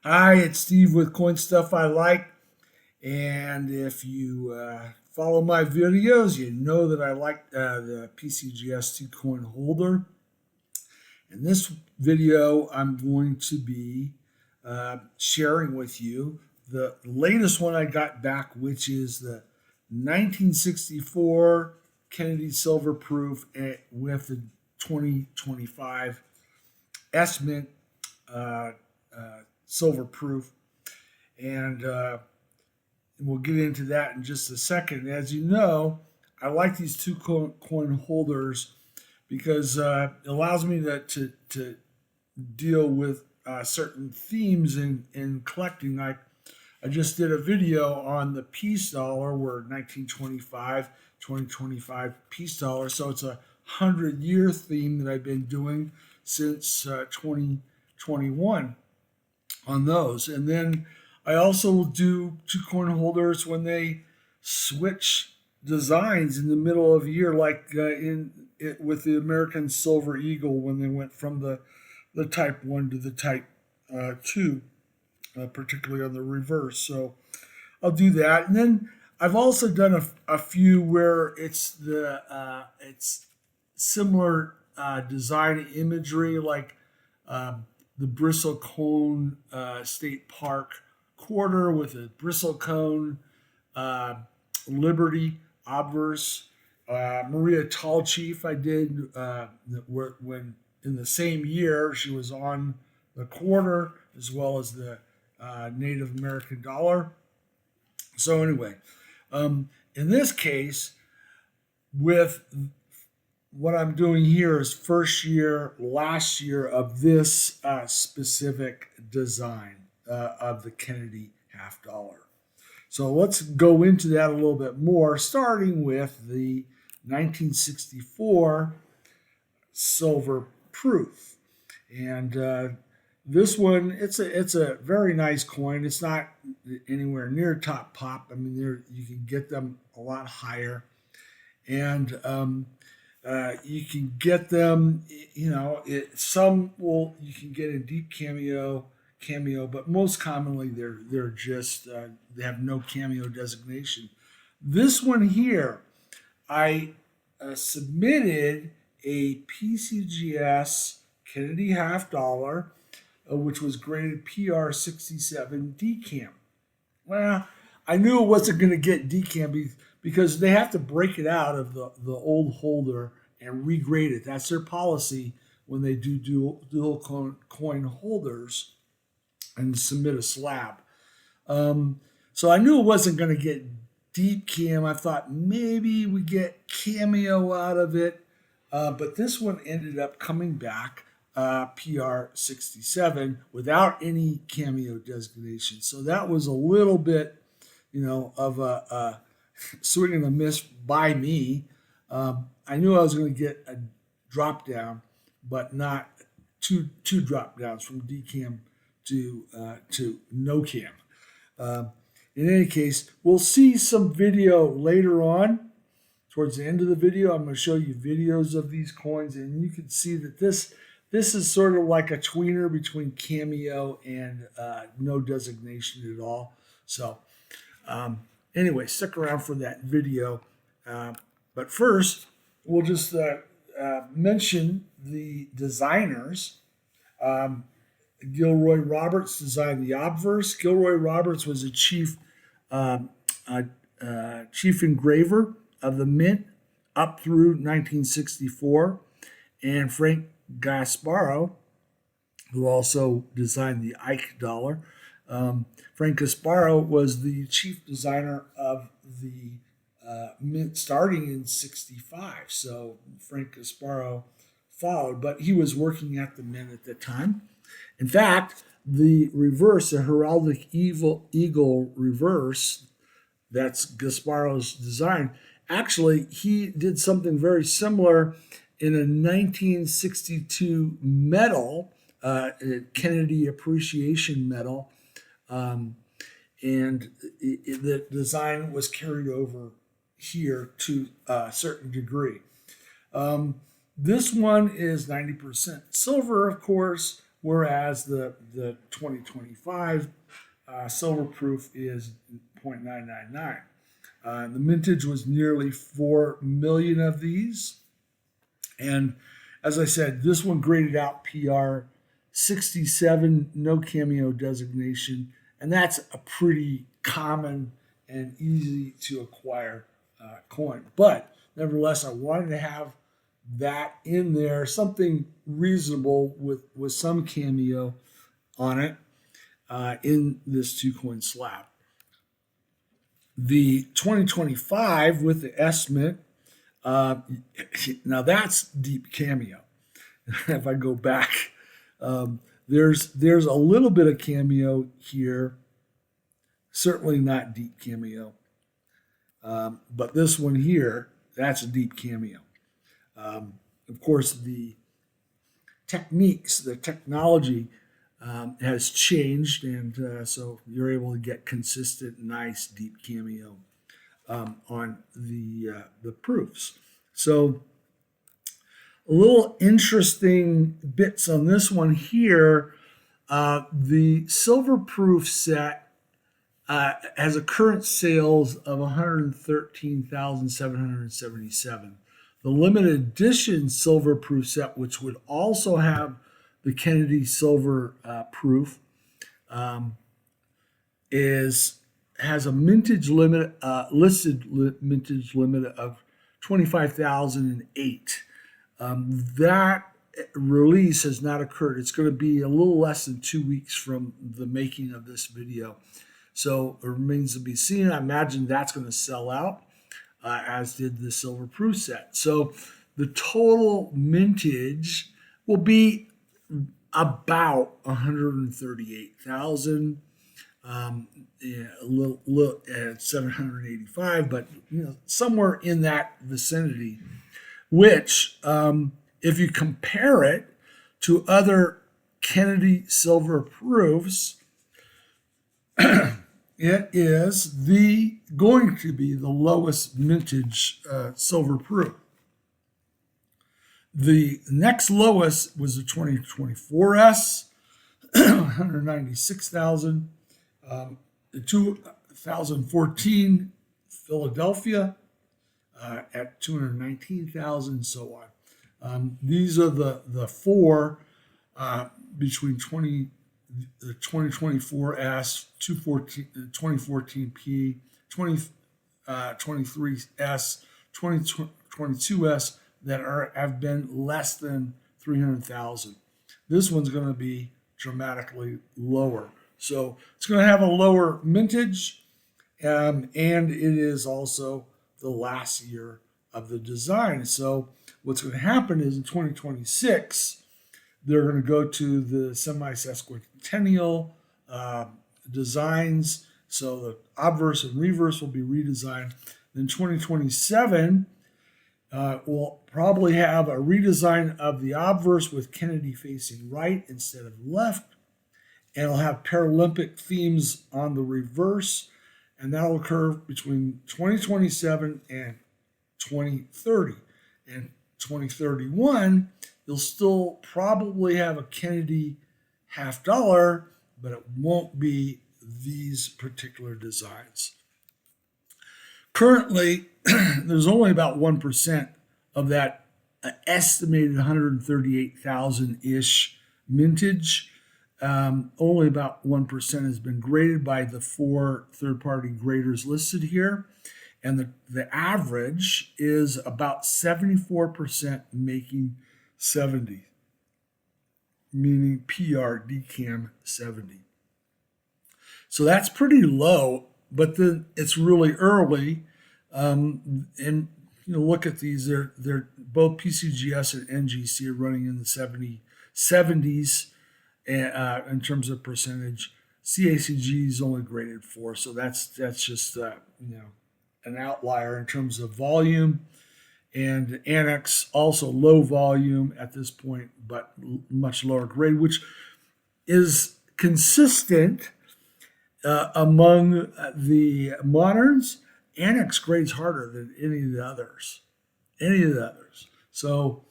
Hi, it's Steve with Coin Stuff I Like. And if you follow my videos, you know that I like the PCGS 2 coin holder. In this video, I'm going to be sharing with you the latest one I got back, which is the 1964 Kennedy Silver Proof with the 2025 S Mint uh, Silver Proof. And we'll get into that in just a second. As you know, I like these two coin holders because it allows me to deal with certain themes in collecting. I just did a video on the peace dollar, where 1925, 2025 peace dollar. So it's a 100-year theme that I've been doing since 2021 on those. And then I also will do two coin holders when they switch designs in the middle of a year, like in it with the American Silver Eagle when they went from the Type 1 to the Type 2, particularly on the reverse. So I'll do that. And then I've also done a few where it's similar design imagery, like the Bristlecone State Park quarter with a bristlecone uh, Liberty obverse. Maria Tallchief, I did when in the same year she was on the quarter as well as the Native American dollar. So anyway, in this case, with what I'm doing here is first year, last year of this specific design of the Kennedy half dollar. So let's go into that a little bit more, starting with the 1964 silver proof. And this one, it's a very nice coin. It's not anywhere near top pop. I mean, you can get them a lot higher, and you can get them. Some will you can get a deep cameo, but most commonly they're just they have no cameo designation. This one here, I submitted a PCGS Kennedy half dollar, which was graded PR 67 DCAM. Well, I knew it wasn't going to get DCAM because they have to break it out of the old holder and regrade it. That's their policy when they do dual coin holders and submit a slab. So I knew it wasn't going to get deep cam. I thought maybe we get cameo out of it, but this one ended up coming back PR 67 without any cameo designation. So that was a little bit, of a swing and a miss by me. I knew I was going to get a drop down, but not two drop downs from DCAM to no cam. Uh, in any case, we'll see some video later on. Towards the end of the video, I'm going to show you videos of these coins, and you can see that this is sort of like a tweener between cameo and no designation at all. So anyway, stick around for that video. But first, we'll just mention the designers. Gilroy Roberts designed the obverse. Gilroy Roberts was a um, chief engraver of the mint up through 1964, and Frank Gasparo, who also designed the Ike dollar. Frank Gasparo was the chief designer of the mint starting in 65. So Frank Gasparo followed, but he was working at the mint at the time. In fact, the reverse, the heraldic eagle reverse, that's Gasparo's design. Actually, he did something very similar in a 1962 medal, Kennedy Appreciation Medal, um, and the design was carried over here to a certain degree. Um, this one is 90% silver, of course, whereas the 2025 silver proof is 0.999. The mintage was nearly 4 million of these. And as I said, this one graded out PR 67, no cameo designation. And that's a pretty common and easy to acquire coin. But nevertheless, I wanted to have that in there, something reasonable with some cameo on it in this 2-coin slab. The 2025 with the S Mint, now that's deep cameo. If I go back, there's a little bit of cameo here, certainly not deep cameo. But this one here, that's a deep cameo. Of course, the techniques, the technology has changed, and so you're able to get consistent, nice, deep cameo on the proofs. So a little interesting bits on this one here. The silver proof set has a current sales of 113,777. The limited edition silver proof set, which would also have the Kennedy silver proof, has a mintage limit, listed mintage limit of 25,008. That release has not occurred. It's going to be a little less than 2 weeks from the making of this video. So it remains to be seen. I imagine that's going to sell out, as did the silver proof set. So the total mintage will be about 138,000, a little at 785, but somewhere in that vicinity. Which, if you compare it to other Kennedy silver proofs, it is going to be the lowest mintage silver proof. The next lowest was the 2024S, 196,000. The 2014 Philadelphia at 219,000, so on. These are the four between the 2024S, 2014P, 2023S, 2022S that have been less than 300,000. This one's going to be dramatically lower. So it's going to have a lower mintage, and it is also the last year of the design. So what's going to happen is in 2026, they're going to go to the semi-sesquicentennial designs. So the obverse and reverse will be redesigned. Then 2027, we'll probably have a redesign of the obverse with Kennedy facing right instead of left. And it'll have Paralympic themes on the reverse. And that'll occur between 2027 and 2030. And 2031, you'll still probably have a Kennedy $50, but it won't be these particular designs. Currently, there's only about 1% of that estimated 138,000-ish mintage. Only about 1% has been graded by the 4 third-party graders listed here. And the average is about 74% making 70, meaning PR DCAM 70. So that's pretty low, but then it's really early. And look at these; they're both PCGS and NGC are running in the 70s in terms of percentage. CACG is only graded 4, so that's just an outlier in terms of volume. And Annex also low volume at this point, but much lower grade, which is consistent among the moderns. Annex grades harder than any of the others. So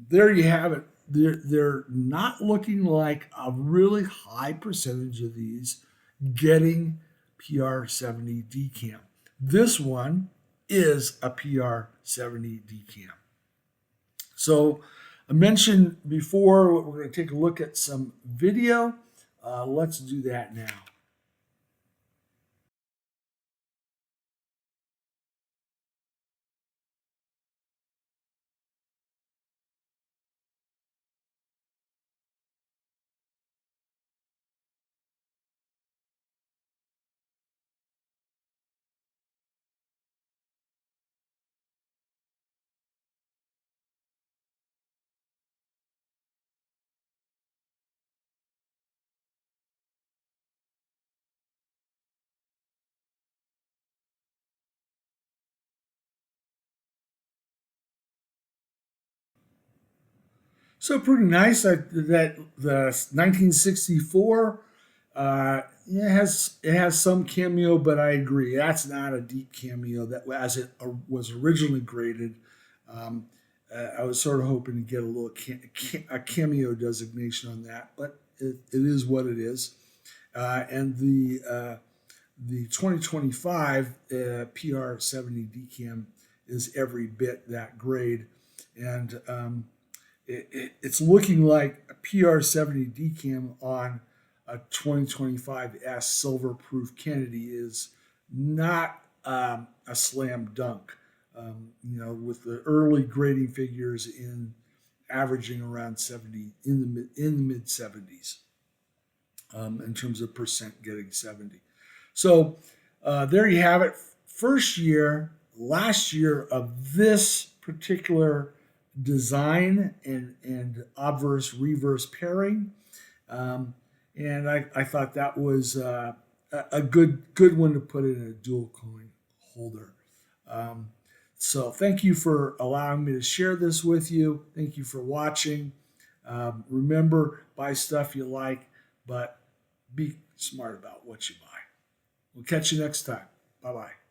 there you have it. they're not looking like a really high percentage of these getting PR70 decam. This one is a PR70 decam. So I mentioned before we're going to take a look at some video. Let's do that now. So pretty nice that the 1964 it has some cameo, but I agree that's not a deep cameo that as it was originally graded. Um, I was sort of hoping to get a little a cameo designation on that, but it is what it is. And the 2025 PR70 DCAM is every bit that grade, and it's looking like a PR70 DCAM on a 2025 S Silver Proof Kennedy is not a slam dunk. With the early grading figures in averaging around 70 in the mid 70s in terms of percent getting 70. So there you have it. Last year of this particular design and obverse reverse pairing. And I thought that was a good one to put in a dual coin holder. So thank you for allowing me to share this with you. Thank you for watching. Remember, buy stuff you like, but be smart about what you buy. We'll catch you next time. Bye-bye.